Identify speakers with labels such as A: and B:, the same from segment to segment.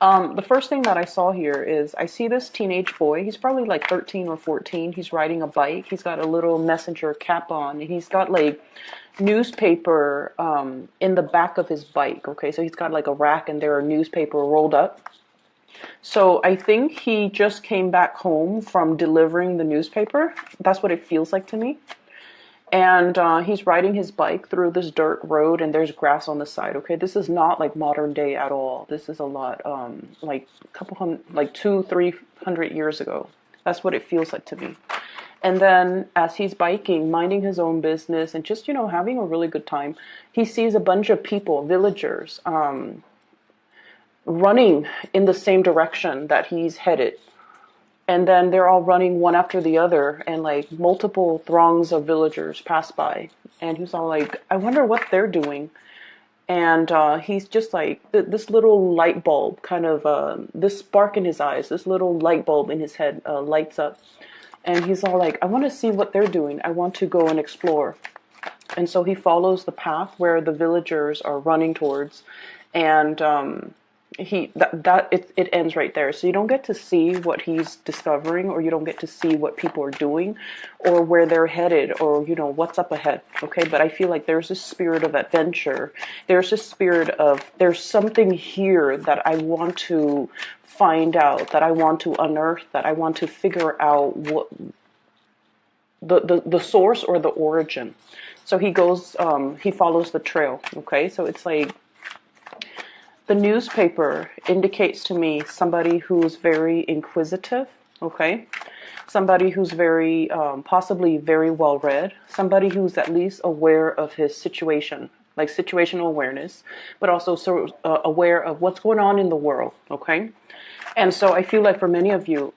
A: The first thing that I saw here is I see this teenage boy. He's probably like 13 or 14. He's riding a bike. He's got a little messenger cap on. He's got like newspaper in the back of his bike. Okay, so he's got like a rack and there are newspaper rolled up. So I think he just came back home from delivering the newspaper. That's what it feels like to me. And he's riding his bike through this dirt road, and there's grass on the side. Okay, this is not like modern day at all. This is a lot, like a couple hundred, like 200-300 years ago. That's what it feels like to me. And then as he's biking, minding his own business, and just having a really good time, he sees a bunch of people, villagers, running in the same direction that he's headed. And then they're all running one after the other, and like multiple throngs of villagers pass by. And he's all like, I wonder what they're doing. And he's just like, this little light bulb, kind of, this spark in his eyes, this little light bulb in his head lights up. And he's all like, I want to see what they're doing. I want to go and explore. And so he follows the path where the villagers are running towards. And it ends right there. So you don't get to see what he's discovering, or you don't get to see what people are doing, or where they're headed, or what's up ahead. Okay, but I feel like there's this spirit of adventure. There's this spirit of there's something here that I want to find out, that I want to unearth, that I want to figure out what the source or the origin. So he goes, he follows the trail. Okay, so it's like, the newspaper indicates to me somebody who's very inquisitive, okay? Somebody who's very, possibly very well read. Somebody who's at least aware of his situation, like situational awareness, but also aware of what's going on in the world, okay? And so I feel like for many of you,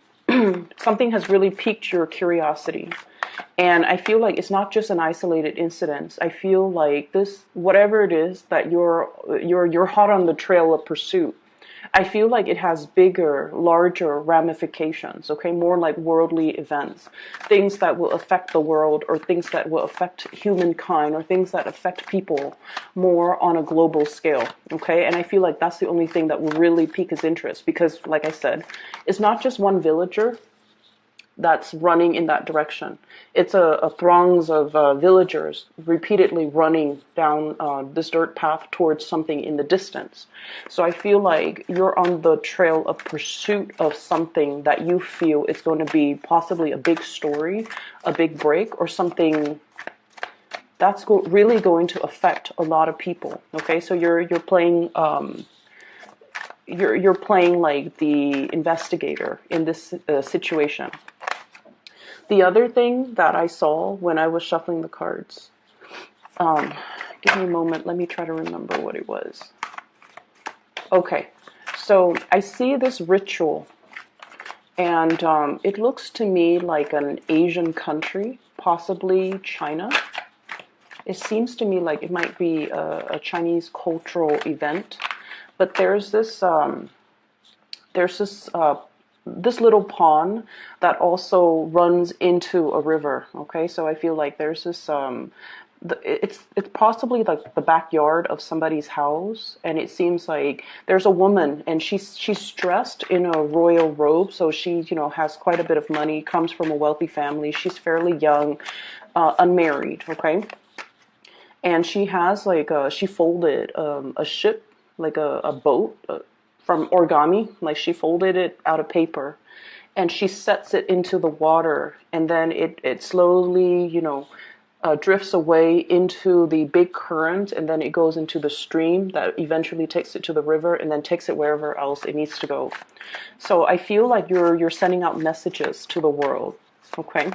A: something has really piqued your curiosity. And I feel like it's not just an isolated incident. I feel like this, whatever it is that you're hot on the trail of pursuit, I feel like it has bigger, larger ramifications, okay? More like worldly events, things that will affect the world, or things that will affect humankind, or things that affect people more on a global scale, okay? And I feel like that's the only thing that will really pique his interest, because like I said, it's not just one villager that's running in that direction. It's a throngs of villagers repeatedly running down this dirt path towards something in the distance. So I feel like you're on the trail of pursuit of something that you feel is going to be possibly a big story, a big break, or something that's really going to affect a lot of people. Okay, so you're playing you're playing like the investigator in this situation. The other thing that I saw when I was shuffling the cards, give me a moment, let me try to remember what it was. Okay, so I see this ritual, and it looks to me like an Asian country, possibly China. It seems to me like it might be a Chinese cultural event, but there's this this little pond that also runs into a river. Okay, so I feel like there's this it's possibly like the backyard of somebody's house, and it seems like there's a woman, and she's dressed in a royal robe, so she has quite a bit of money, comes from a wealthy family. She's fairly young, unmarried. Okay, and she has like she folded a ship, like a boat. From origami, like she folded it out of paper, and she sets it into the water, and then it slowly, drifts away into the big current, and then it goes into the stream that eventually takes it to the river, and then takes it wherever else it needs to go. So I feel like you're sending out messages to the world, okay?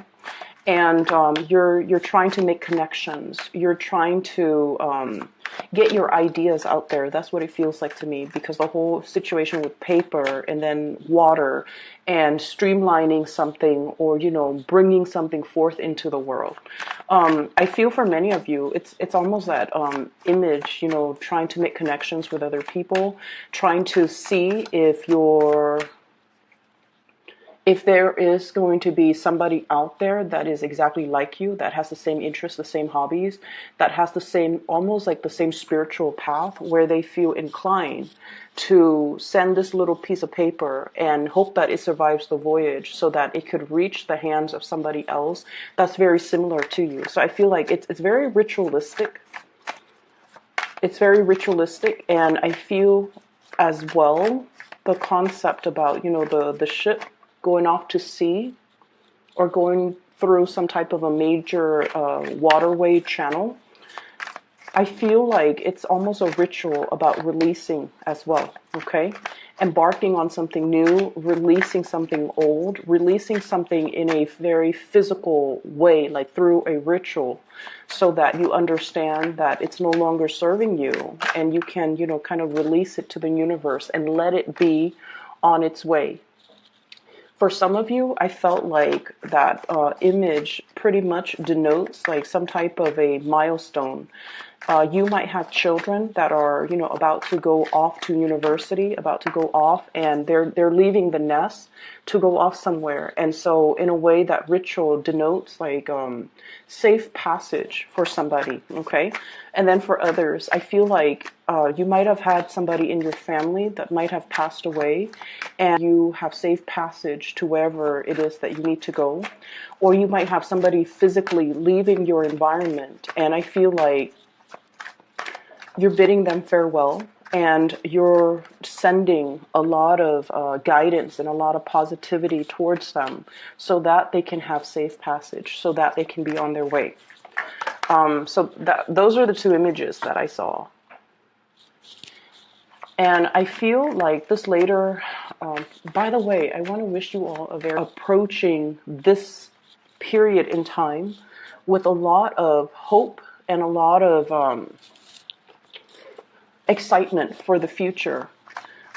A: And you're trying to make connections. You're trying to get your ideas out there. That's what it feels like to me, because the whole situation with paper and then water and streamlining something, or bringing something forth into the world. I feel for many of you, it's almost that image, trying to make connections with other people, trying to see if if there is going to be somebody out there that is exactly like you, that has the same interests, the same hobbies, that has the same, almost like the same spiritual path, where they feel inclined to send this little piece of paper and hope that it survives the voyage so that it could reach the hands of somebody else that's very similar to you. So I feel like it's very ritualistic. It's very ritualistic, and I feel as well the concept about, you know, the ship going off to sea or going through some type of a major waterway channel. I feel like it's almost a ritual about releasing as well, okay? Embarking on something new, releasing something old, releasing something in a very physical way, like through a ritual, so that you understand that it's no longer serving you, and you can, you know, kind of release it to the universe and let it be on its way. For some of you, I felt like that image pretty much denotes like some type of a milestone. You might have children that are, you know, about to go off to university, about to go off, and they're leaving the nest to go off somewhere. And so in a way, that ritual denotes like safe passage for somebody, okay? And then for others, I feel like you might have had somebody in your family that might have passed away, and you have safe passage to wherever it is that you need to go. Or you might have somebody physically leaving your environment, and I feel like you're bidding them farewell, and you're sending a lot of guidance and a lot of positivity towards them so that they can have safe passage, so that they can be on their way. So those are the two images that I saw. And I feel like this later, by the way, I want to wish you all a very approaching this period in time with a lot of hope and a lot of excitement for the future.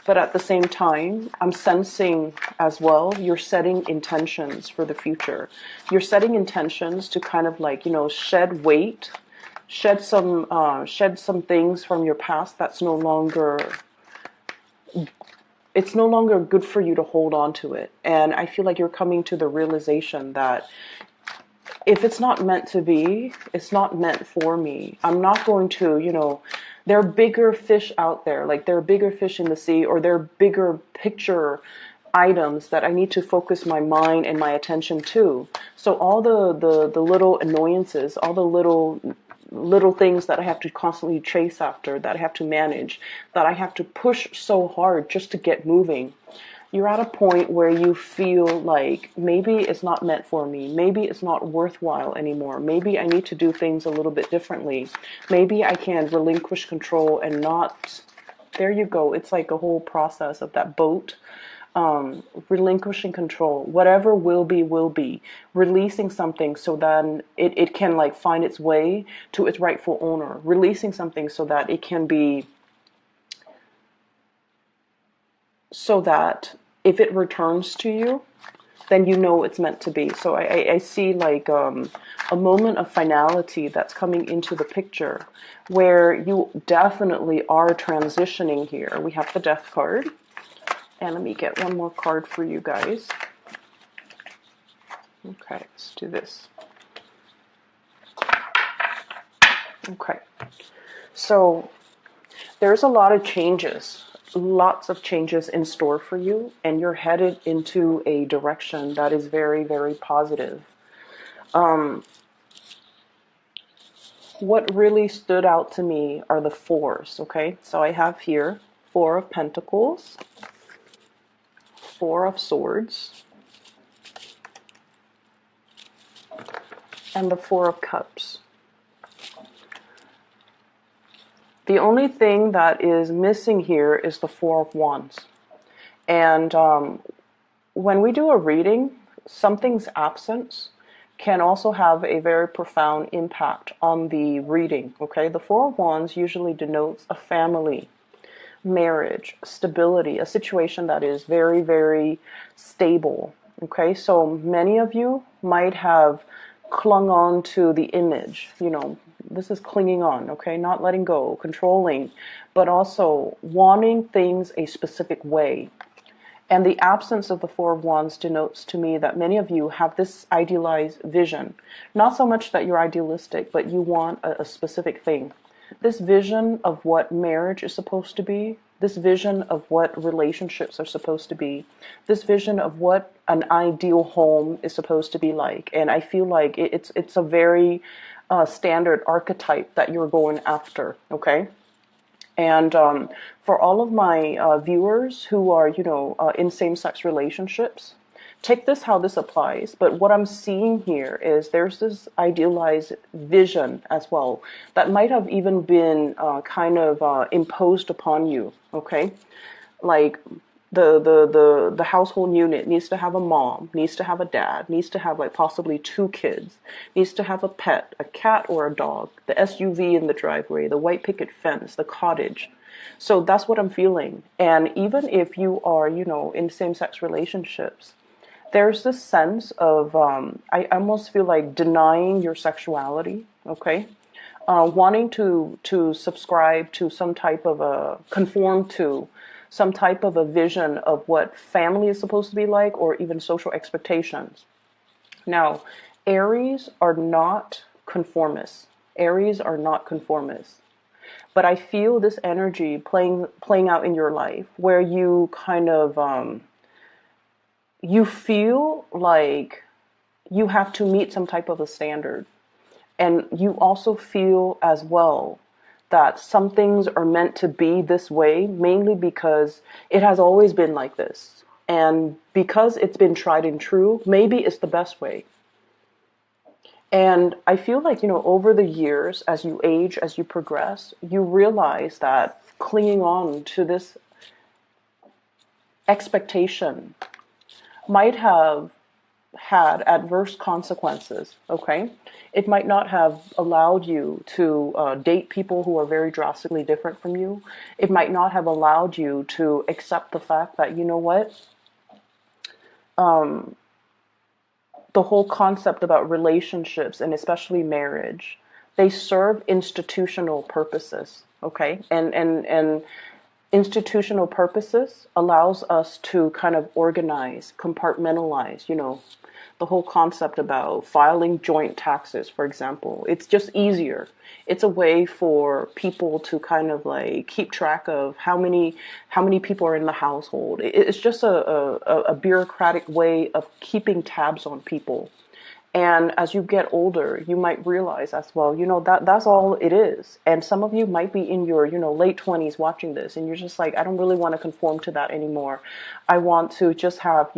A: But at the same time, I'm sensing as well, you're setting intentions for the future. You're setting intentions to kind of like, you know, shed weight, shed some things from your past that's no longer, it's no longer good for you to hold on to it. And I feel like you're coming to the realization that if it's not meant to be, it's not meant for me. I'm not going to, you know, there are bigger fish out there, like there are bigger fish in the sea, or there are bigger picture items that I need to focus my mind and my attention to. So all the little annoyances, all the little things that I have to constantly chase after, that I have to manage, that I have to push so hard just to get moving. You're at a point where you feel like maybe it's not meant for me. Maybe it's not worthwhile anymore. Maybe I need to do things a little bit differently. Maybe I can relinquish control and not, there you go. It's like a whole process of that boat, relinquishing control. Whatever will be. Releasing something so then it can like find its way to its rightful owner. Releasing something so that it can be, so that if it returns to you, then you know it's meant to be. So I see like a moment of finality that's coming into the picture, where you definitely are transitioning here. We have the Death card. And let me get one more card for you guys. Okay, let's do this. Okay, so there's a lot of changes. Lots of changes in store for you, and you're headed into a direction that is very, very positive. What really stood out to me are the fours, okay? So I have here 4 of Pentacles, 4 of Swords, and the 4 of Cups. The only thing that is missing here is the 4 of Wands. And when we do a reading, something's absence can also have a very profound impact on the reading, okay? The 4 of Wands usually denotes a family, marriage, stability, a situation that is very, very stable, okay? So many of you might have clung on to the image, you know, this is clinging on, okay? Not letting go, controlling, but also wanting things a specific way. And the absence of the Four of Wands denotes to me that many of you have this idealized vision. Not so much that you're idealistic, but you want a specific thing. This vision of what marriage is supposed to be, this vision of what relationships are supposed to be, this vision of what an ideal home is supposed to be like. And I feel like it's a very standard archetype that you're going after, okay? And for all of my viewers who are, in same-sex relationships, take this how this applies. But what I'm seeing here is there's this idealized vision as well that might have even been kind of imposed upon you, okay? Like the household unit needs to have a mom, needs to have a dad, needs to have like possibly 2 kids, needs to have a pet, a cat or a dog, the SUV in the driveway, the white picket fence, the cottage. So that's what I'm feeling. And even if you are, in same-sex relationships, there's this sense of, I almost feel like denying your sexuality, okay? Wanting to subscribe to some type of conform to some type of a vision of what family is supposed to be like, or even social expectations. Now, Aries are not conformists. Aries are not conformists. But I feel this energy playing out in your life where you kind of, you feel like you have to meet some type of a standard. And you also feel as well that some things are meant to be this way, mainly because it has always been like this. And because it's been tried and true, maybe it's the best way. And I feel like, over the years, as you age, as you progress, you realize that clinging on to this expectation might have had adverse consequences, okay? It might not have allowed you to date people who are very drastically different from you. It might not have allowed you to accept the fact that, you know what? The whole concept about relationships, and especially marriage, they serve institutional purposes, okay? And institutional purposes allows us to kind of organize, compartmentalize, the whole concept about filing joint taxes, for example. It's just easier. It's a way for people to kind of like keep track of how many people are in the household. It's just a bureaucratic way of keeping tabs on people. And as you get older, you might realize as well, that's all it is. And some of you might be in your, late 20s watching this, and you're just like, I don't really want to conform to that anymore. I want to just have,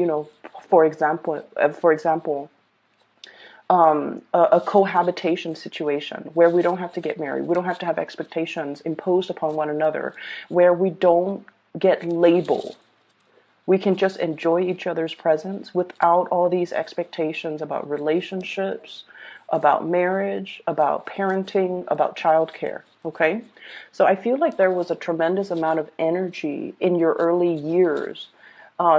A: for example, a cohabitation situation where we don't have to get married. We don't have to have expectations imposed upon one another, where we don't get labeled. We can just enjoy each other's presence without all these expectations about relationships, about marriage, about parenting, about childcare, okay? So I feel like there was a tremendous amount of energy in your early years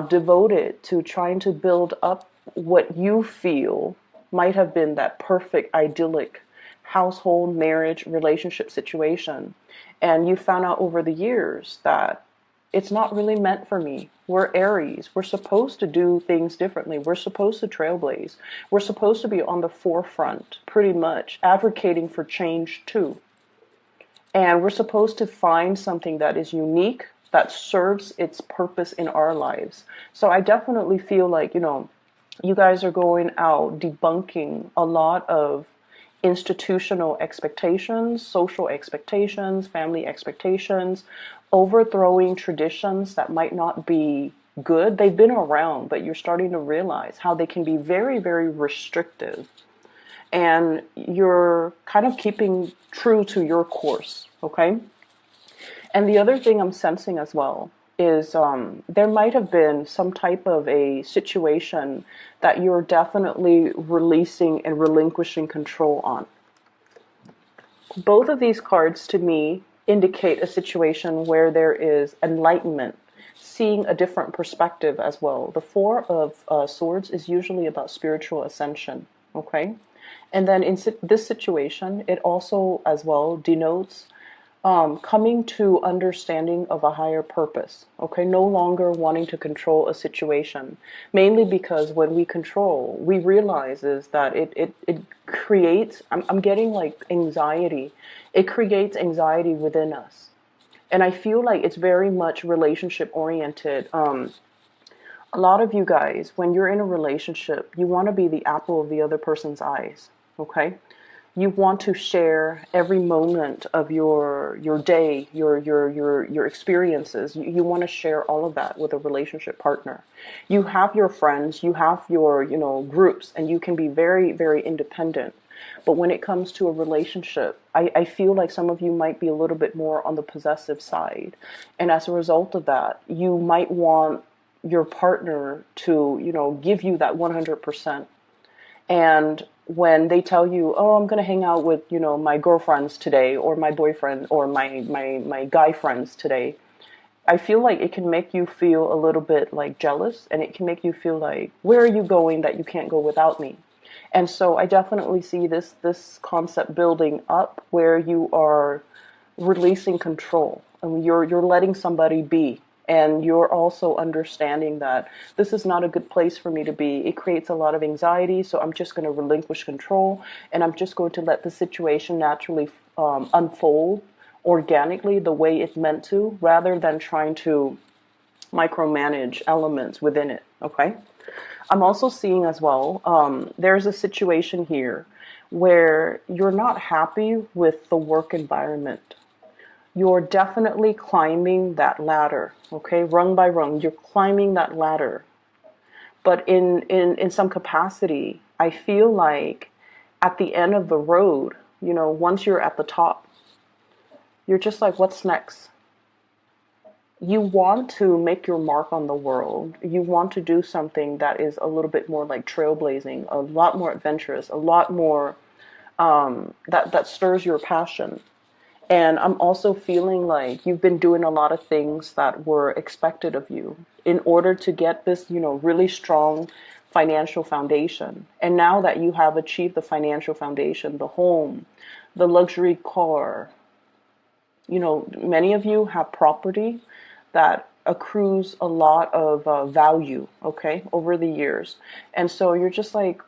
A: devoted to trying to build up what you feel might have been that perfect, idyllic household, marriage, relationship situation. And you found out over the years that it's not really meant for me. We're Aries. We're supposed to do things differently. We're supposed to trailblaze. We're supposed to be on the forefront, pretty much, advocating for change too. And we're supposed to find something that is unique, that serves its purpose in our lives. So I definitely feel like, you guys are going out debunking a lot of institutional expectations, social expectations, family expectations, overthrowing traditions that might not be good. They've been around, but you're starting to realize how they can be very, very restrictive. And you're kind of keeping true to your course, okay? And the other thing I'm sensing as well is there might have been some type of a situation that you're definitely releasing and relinquishing control on. Both of these cards to me indicate a situation where there is enlightenment, seeing a different perspective as well. The Four of Swords is usually about spiritual ascension, okay? And then in this situation, it also as well denotes coming to understanding of a higher purpose, okay? No longer wanting to control a situation, mainly because when we control, we realize is that it creates, I'm getting like anxiety. It creates anxiety within us. And I feel like it's very much relationship oriented. A lot of you guys, when you're in a relationship, you want to be the apple of the other person's eyes, okay? You want to share every moment of your day, your experiences. You want to share all of that with a relationship partner. You have your friends, you have your, groups, and you can be very, very independent. But when it comes to a relationship, I feel like some of you might be a little bit more on the possessive side. And as a result of that, you might want your partner to, give you that 100%. And when they tell you, oh, I'm going to hang out with, my girlfriends today, or my boyfriend, or my guy friends today, I feel like it can make you feel a little bit like jealous, and it can make you feel like, where are you going that you can't go without me? And so I definitely see this concept building up where you are releasing control, and you're letting somebody be. And you're also understanding that this is not a good place for me to be. It creates a lot of anxiety, so I'm just going to relinquish control, and I'm just going to let the situation naturally unfold organically the way it's meant to, rather than trying to micromanage elements within it, okay? I'm also seeing as well, there's a situation here where you're not happy with the work environment. You're definitely climbing that ladder, okay? Rung by rung, you're climbing that ladder. But in some capacity, I feel like at the end of the road, once you're at the top, you're just like, what's next? You want to make your mark on the world. You want to do something that is a little bit more like trailblazing, a lot more adventurous, a lot more that stirs your passion. And I'm also feeling like you've been doing a lot of things that were expected of you in order to get this, really strong financial foundation. And now that you have achieved the financial foundation, the home, the luxury car, many of you have property that accrues a lot of value, okay, over the years. And so you're just like,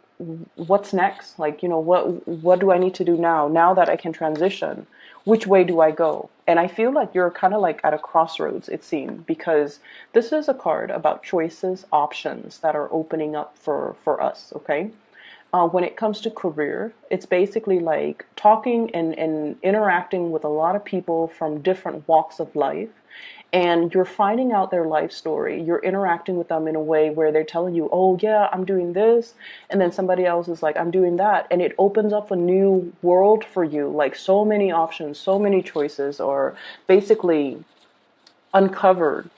A: what's next? Like, what do I need to do now that I can transition? Which way do I go? And I feel like you're kind of like at a crossroads, it seems, because this is a card about choices, options that are opening up for us, okay? When it comes to career, it's basically like talking and interacting with a lot of people from different walks of life. And you're finding out their life story. You're interacting with them in a way where they're telling you, oh, yeah, I'm doing this. And then somebody else is like, I'm doing that. And it opens up a new world for you. Like so many options, so many choices are basically uncovered,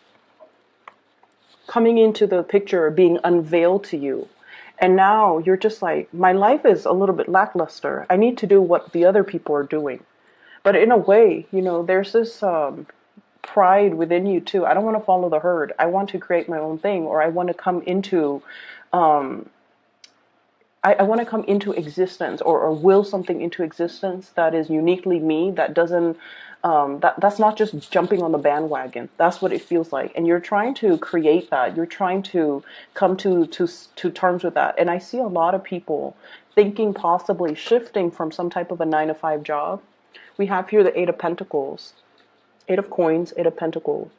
A: coming into the picture, being unveiled to you. And now you're just like, my life is a little bit lackluster. I need to do what the other people are doing. But in a way, there's this pride within you too. I don't want to follow the herd. I want to create my own thing, or I want to come into I want to come into existence, or will something into existence that is uniquely me, that doesn't that's not just jumping on the bandwagon. That's what it feels like. And you're trying to create that. You're trying to come to terms with that. And I see a lot of people thinking possibly shifting from some type of a 9-to-5 job. We have here the 8 of Pentacles, 8 of Coins, 8 of Pentacles.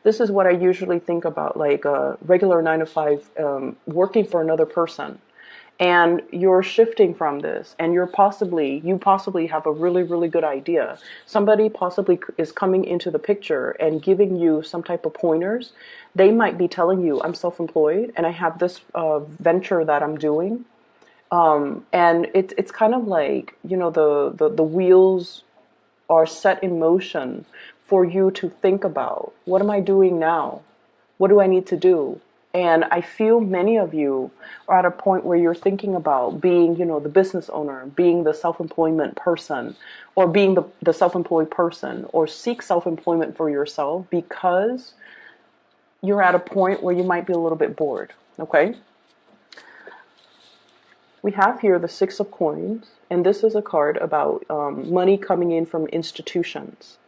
A: This is what I usually think about, like a regular 9-to-5, working for another person. And you're shifting from this, and you possibly have a really, really good idea. Somebody possibly is coming into the picture and giving you some type of pointers. They might be telling you, I'm self-employed and I have this venture that I'm doing. And it's kind of like, the wheels are set in motion for you to think about, what am I doing now? What do I need to do? And I feel many of you are at a point where you're thinking about being, the business owner, being the self-employment person, or being the self-employed person, or seek self-employment for yourself, because you're at a point where you might be a little bit bored, okay? We have here the Six of Coins, and this is a card about money coming in from institutions.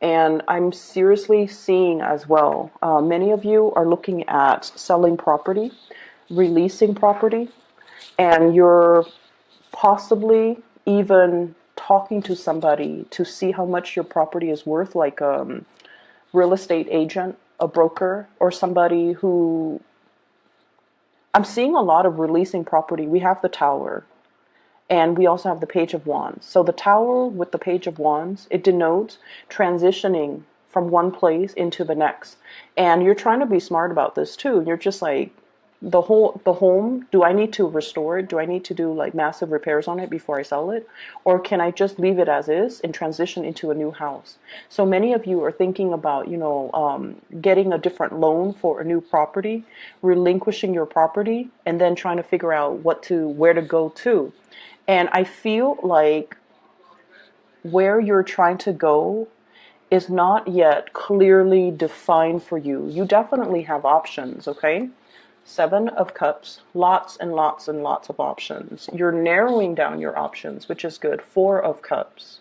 A: And I'm seriously seeing as well, many of you are looking at selling property, releasing property, and you're possibly even talking to somebody to see how much your property is worth, like a real estate agent, a broker, or somebody who... I'm seeing a lot of releasing property. We have the Tower, and we also have the Page of Wands. So the Tower with the Page of Wands, it denotes transitioning from one place into the next. And you're trying to be smart about this too. You're just like, the home, do I need to restore it? Do I need to do like massive repairs on it before I sell it? Or can I just leave it as is and transition into a new house? So many of you are thinking about, getting a different loan for a new property, relinquishing your property, and then trying to figure out where to go to. And I feel like where you're trying to go is not yet clearly defined for you. You definitely have options, okay? Seven of Cups, lots and lots and lots of options. You're narrowing down your options, which is good. Four of Cups.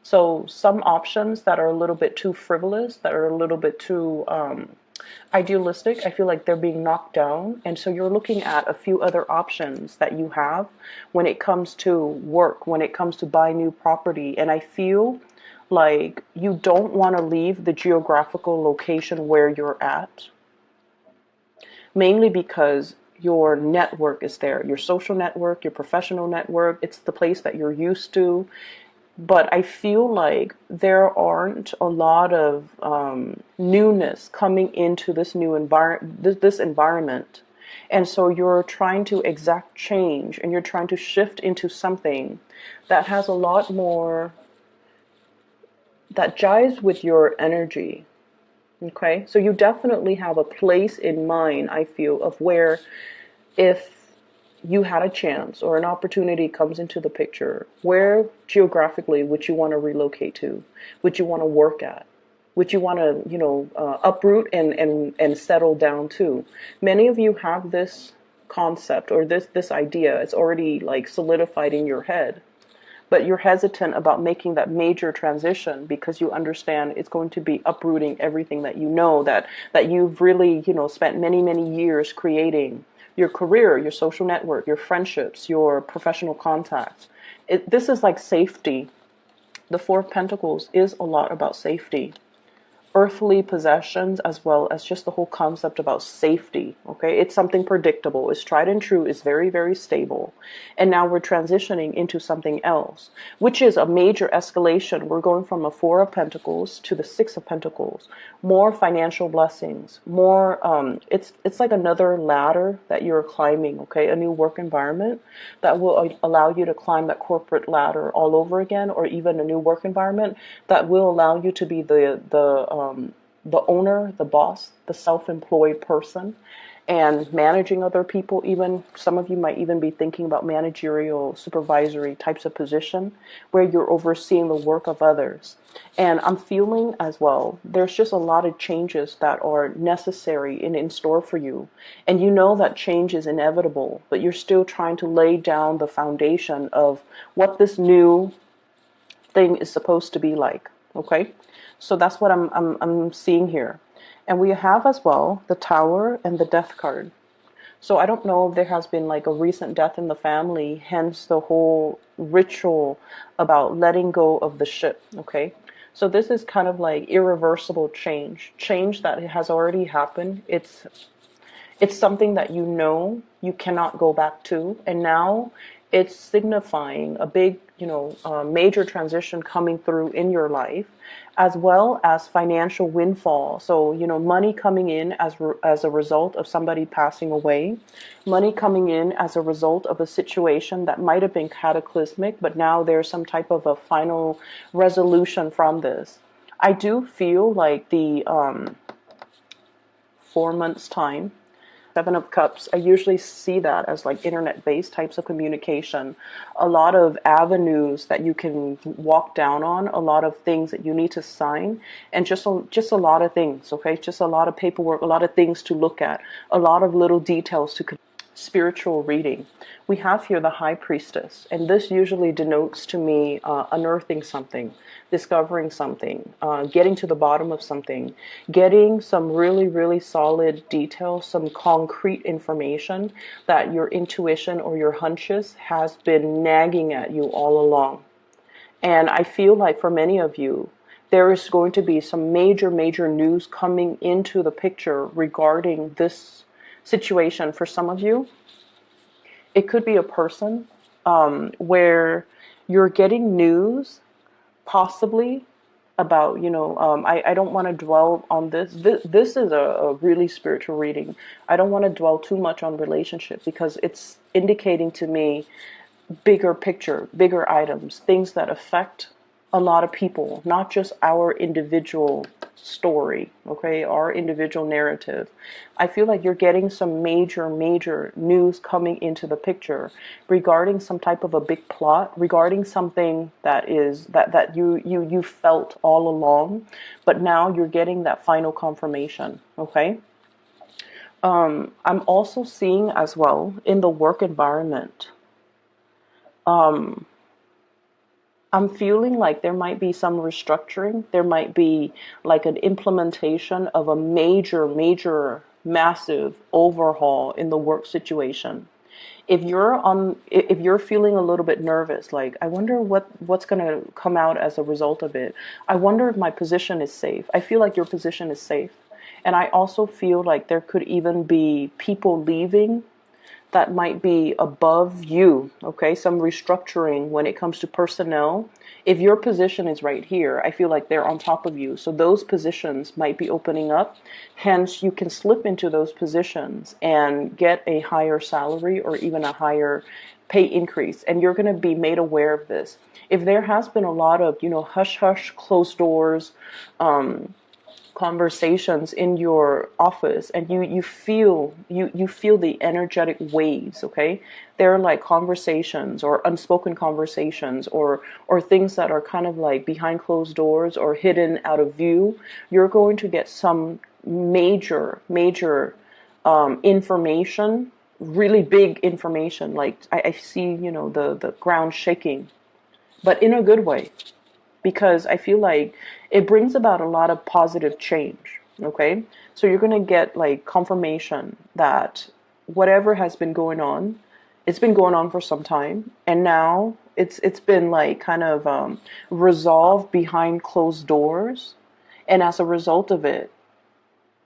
A: So some options that are a little bit too frivolous, that are a little bit too idealistic, I feel like they're being knocked down. And so you're looking at a few other options that you have when it comes to work, when it comes to buy new property. And I feel like you don't want to leave the geographical location where you're at, mainly because your network is there, your social network, your professional network. It's the place that you're used to. But I feel like there aren't a lot of newness coming into this new this environment. And so you're trying to exact change, and you're trying to shift into something that has a lot more, that jives with your energy. Okay, so you definitely have a place in mind, I feel, of where if you had a chance or an opportunity comes into the picture, where geographically would you want to relocate to? Would you want to work at? Would you want to, uproot and settle down to? Many of you have this concept or this idea. It's already like solidified in your head. But you're hesitant about making that major transition because you understand it's going to be uprooting everything that you know, that you've really, spent many, many years creating. Your career, your social network, your friendships, your professional contacts. This is like safety. The Four of Pentacles is a lot about safety. Earthly possessions, as well as just the whole concept about safety. Okay, it's something predictable, it's tried and true, it's very, very stable. And now we're transitioning into something else, which is a major escalation. We're going from a Four of Pentacles to the Six of Pentacles. More financial blessings, more it's like another ladder that you're climbing. Okay, a new work environment that will allow you to climb that corporate ladder all over again, or even a new work environment that will allow you to be the owner, the boss, the self-employed person, and managing other people. Even some of you might even be thinking about managerial, supervisory types of position where you're overseeing the work of others. And I'm feeling as well, there's just a lot of changes that are necessary and in store for you. And you know that change is inevitable, but you're still trying to lay down the foundation of what this new thing is supposed to be like. Okay, so that's what I'm seeing here. And we have as well the Tower and the Death card. So I don't know if there has been like a recent death in the family, hence the whole ritual about letting go of the ship. Okay, so this is kind of like irreversible change that has already happened. It's something that you cannot go back to, and now it's signifying a big, major transition coming through in your life, as well as financial windfall. So, money coming in as a result of somebody passing away, money coming in as a result of a situation that might have been cataclysmic, but now there's some type of a final resolution from this. I do feel like the 4 months time, Seven of Cups, I usually see that as like internet-based types of communication. A lot of avenues that you can walk down on, a lot of things that you need to sign, and just a lot of things, okay? Just a lot of paperwork, a lot of things to look at, a lot of little details to spiritual reading. We have here the High Priestess, and this usually denotes to me unearthing something, discovering something, getting to the bottom of something, getting some really, really solid details, some concrete information that your intuition or your hunches has been nagging at you all along. And I feel like for many of you, there is going to be some major, major news coming into the picture regarding this situation. For some of you, it could be a person where you're getting news, possibly about, I don't want to dwell on this. This is a really spiritual reading. I don't want to dwell too much on relationship because it's indicating to me bigger picture, bigger items, things that affect a lot of people, not just our individual story, okay, our individual narrative. I feel like you're getting some major, major news coming into the picture regarding some type of a big plot, regarding something that is that you felt all along, but now you're getting that final confirmation, okay? I'm also seeing as well in the work environment, I'm feeling like there might be some restructuring. There might be like an implementation of a major, major, massive overhaul in the work situation. If you're feeling a little bit nervous, like I wonder what's going to come out as a result of it. I wonder if my position is safe. I feel like your position is safe. And I also feel like there could even be people leaving that might be above you, okay? Some restructuring when it comes to personnel. If your position is right here, I feel like they're on top of you. So those positions might be opening up. Hence, you can slip into those positions and get a higher salary or even a higher pay increase. And you're going to be made aware of this. If there has been a lot of, hush hush, closed doors, conversations in your office, and you feel the energetic waves, okay? They're like conversations or unspoken conversations or things that are kind of like behind closed doors or hidden out of view. You're going to get some major information, really big information. Like I see the ground shaking, but in a good way, because I feel like it brings about a lot of positive change, okay? So you're going to get like confirmation that whatever has been going on, it's been going on for some time, and now it's been like kind of resolved behind closed doors, and as a result of it,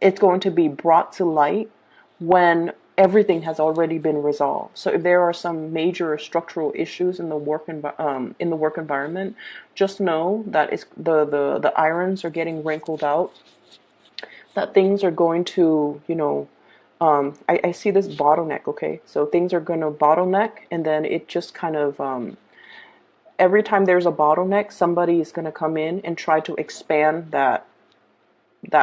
A: it's going to be brought to light when everything has already been resolved. So if there are some major structural issues in the work environment, just know that it's the irons are getting wrinkled out. That things are going to, I see this bottleneck. Okay, so things are going to bottleneck, and then it just kind of every time there's a bottleneck, somebody is going to come in and try to expand that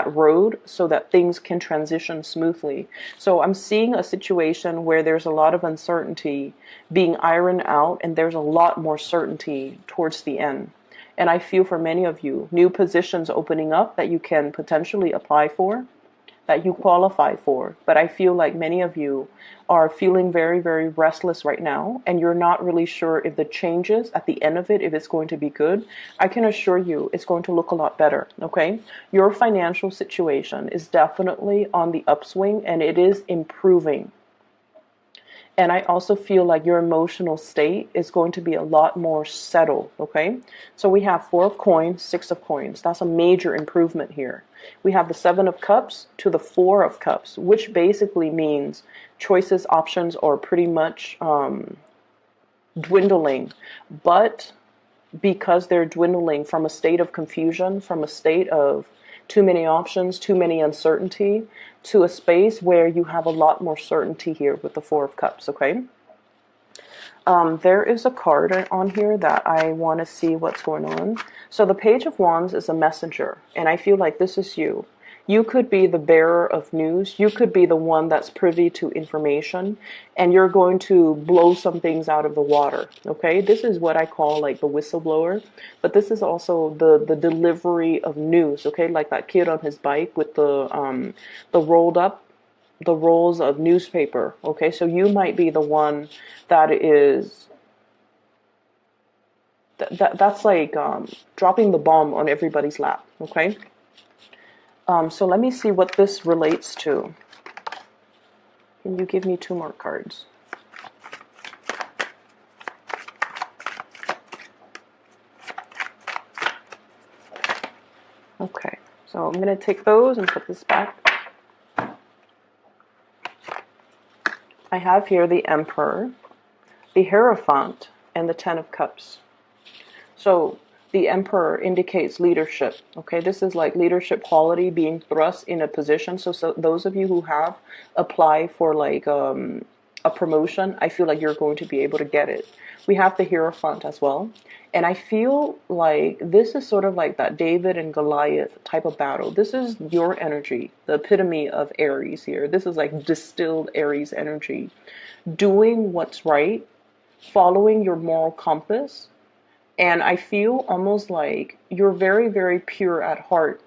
A: road so that things can transition smoothly. So I'm seeing a situation where there's a lot of uncertainty being ironed out, and there's a lot more certainty towards the end. And I feel for many of you, new positions opening up that you can potentially apply for, that you qualify for. But I feel like many of you are feeling very, very restless right now, and you're not really sure if the changes at the end of it, if it's going to be good. I can assure you it's going to look a lot better, okay? Your financial situation is definitely on the upswing, and it is improving. And I also feel like your emotional state is going to be a lot more settled, okay? So we have 4 of coins, 6 of coins. That's a major improvement here. We have the 7 of cups to the 4 of cups, which basically means choices, options are pretty much dwindling. But because they're dwindling from a state of confusion, from a state of too many options, too many uncertainty, to a space where you have a lot more certainty here with the 4 of cups, okay? There is a card on here that I want to see what's going on. So the Page of Wands is a messenger, and I feel like this is you. You could be the bearer of news. You could be the one that's privy to information, and you're going to blow some things out of the water, okay? This is what I call like the whistleblower, but this is also the delivery of news, okay? Like that kid on his bike with the rolled up the roles of newspaper. Okay, so you might be the one that is that's like dropping the bomb on everybody's lap. Okay, so let me see what this relates to. Can you give me 2 more cards? Okay, so I'm going to take those and put this back. I have here the Emperor, the Hierophant, and the Ten of Cups. So the Emperor indicates leadership. Okay, this is like leadership quality being thrust in a position. So those of you who have applied for like a promotion, I feel like you're going to be able to get it. We have the Hierophant as well. And I feel like this is sort of like that David and Goliath type of battle. This is your energy, the epitome of Aries here. This is like distilled Aries energy. Doing what's right, following your moral compass. And I feel almost like you're very, very pure at heart.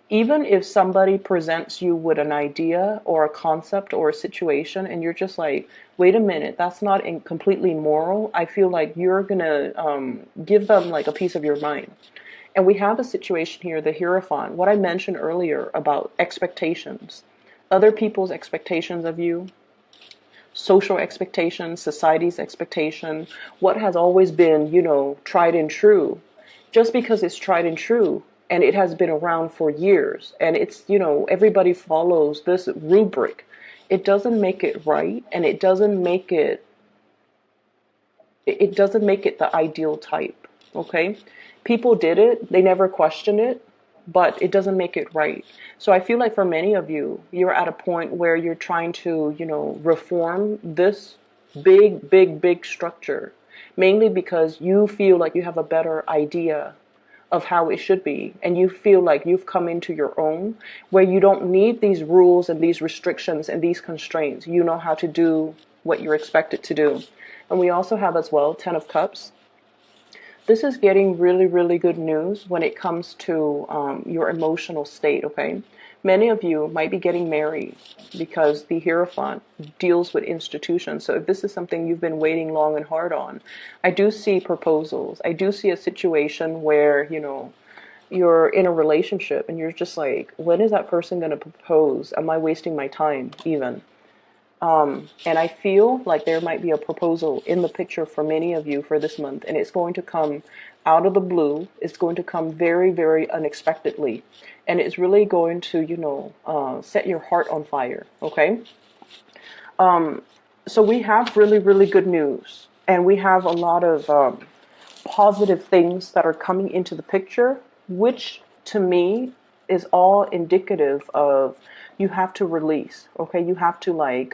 A: Even if somebody presents you with an idea or a concept or a situation and you're just like, wait a minute, that's not completely moral, I feel like you're going to give them like a piece of your mind. And we have a situation here, the Hierophant, what I mentioned earlier about expectations, other people's expectations of you, social expectations, society's expectation, what has always been, you know, tried and true. Just because it's tried and true and it has been around for years and it's, you know, everybody follows this rubric, it doesn't make it right, and it doesn't make it the ideal type. Okay, people did it, they never questioned it, but it doesn't make it right. So I feel like for many of you, you're at a point where you're trying to, you know, reform this big structure, mainly because you feel like you have a better idea of how it should be, and you feel like you've come into your own, where you don't need these rules and these restrictions and these constraints. You know how to do what you're expected to do. And we also have as well Ten of Cups. This is getting really, really good news when it comes to your emotional state, okay? Many of you might be getting married because the Hierophant deals with institutions. So if this is something you've been waiting long and hard on, I do see proposals. I do see a situation where, you know, you're in a relationship and you're just like, when is that person going to propose? Am I wasting my time even? And I feel like there might be a proposal in the picture for many of you for this month, and it's going to come out of the blue. It's going to come very, very unexpectedly, and it's really going to, you know, set your heart on fire. Okay. So we have really, really good news, and we have a lot of positive things that are coming into the picture, which to me is all indicative of you have to release. Okay, you have to like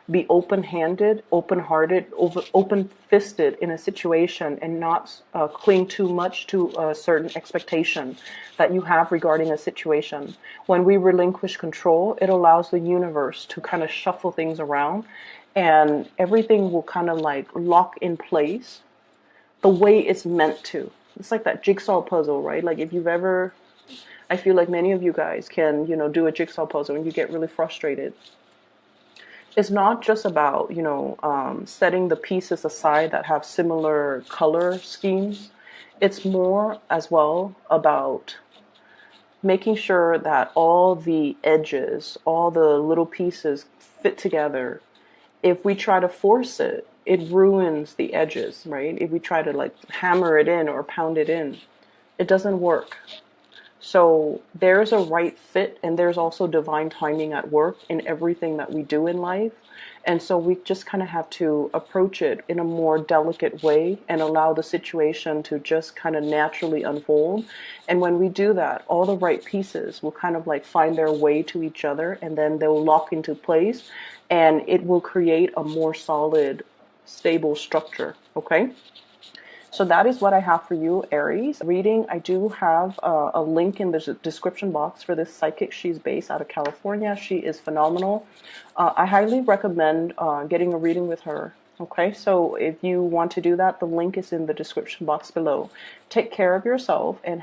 A: be open-handed, open-hearted, open-fisted in a situation, and not cling too much to a certain expectation that you have regarding a situation. When we relinquish control, it allows the universe to kind of shuffle things around, and everything will kind of like lock in place the way it's meant to. It's like that jigsaw puzzle, right? Like if you've ever, I feel like many of you guys can, you know, do a jigsaw puzzle and you get really frustrated. It's not just about, you know, setting the pieces aside that have similar color schemes. It's more as well about making sure that all the edges, all the little pieces fit together. If we try to force it, it ruins the edges, right? If we try to like hammer it in or pound it in, it doesn't work. So there's a right fit, and there's also divine timing at work in everything that we do in life. And so we just kind of have to approach it in a more delicate way and allow the situation to just kind of naturally unfold. And when we do that, all the right pieces will kind of like find their way to each other, and then they'll lock into place, and it will create a more solid, stable structure. Okay? So that is what I have for you, Aries. Reading, I do have a link in the description box for this psychic. She's based out of California. She is phenomenal. I highly recommend getting a reading with her. Okay, so if you want to do that, the link is in the description box below. Take care of yourself and